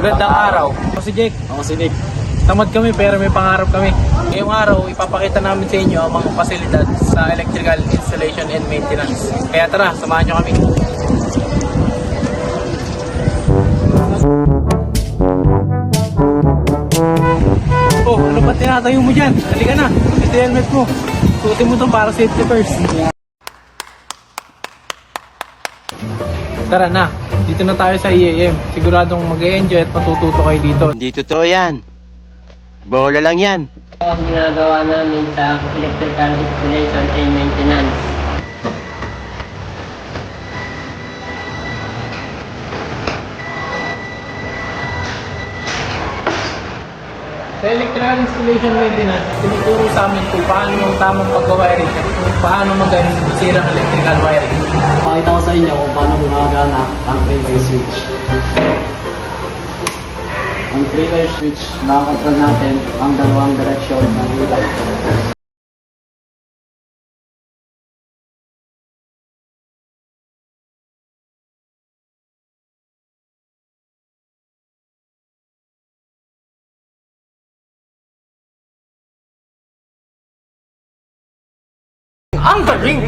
Magandang araw. Ako si Jake. Ako si Nick. Tamad kami pero may pangarap kami. Ngayong araw, ipapakita namin sa inyo ang mga pasilidad sa electrical installation and maintenance. Kaya tara, samahan nyo kami. Oh, ano ba tinatayo mo dyan? Halika na, ito yung helmet mo. Suotin mo to para safety first. Tara na, dito na tayo sa EAM. Siguradong mag-e-enjoy at matututo kayo dito. Hindi totoo yan. Bola lang yan. Ang ginagawa namin sa electrical installation and maintenance. Sa electrical installation maintenance, tinuturo sa amin kung paano yung tamang pag-wiring at kung paano mag-sira ang electrical wiring. Pakita ko sa inyo kung paano gumagana ang three-way switch. Ang three-way switch, nakakontrol natin ang dalawang direksyon ng ilaw. Ang galing!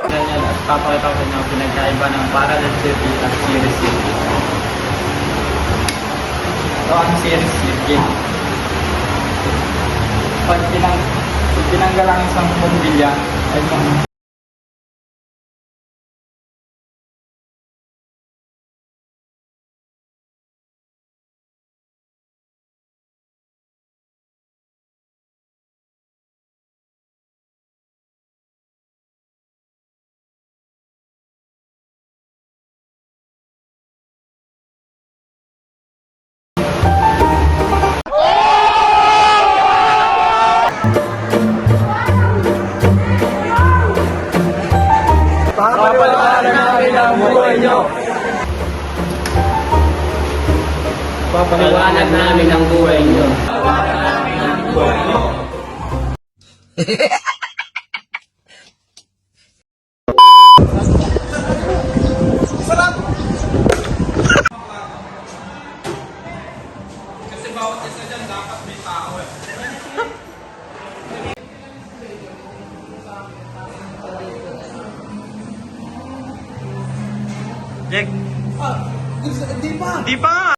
Ganyan, at papakita ko sa inyo ang pinagkaiba ng parallel circuit at series circuit. Ito ang series circuit. Pag tinanggal ang isang bombilya, ay Papaliwanag namin ang buhay nyo! Paliwanag namin ang buhay nyo. Kasi bawat isa dyan dapat may tao eh. Jack. Di pa nga.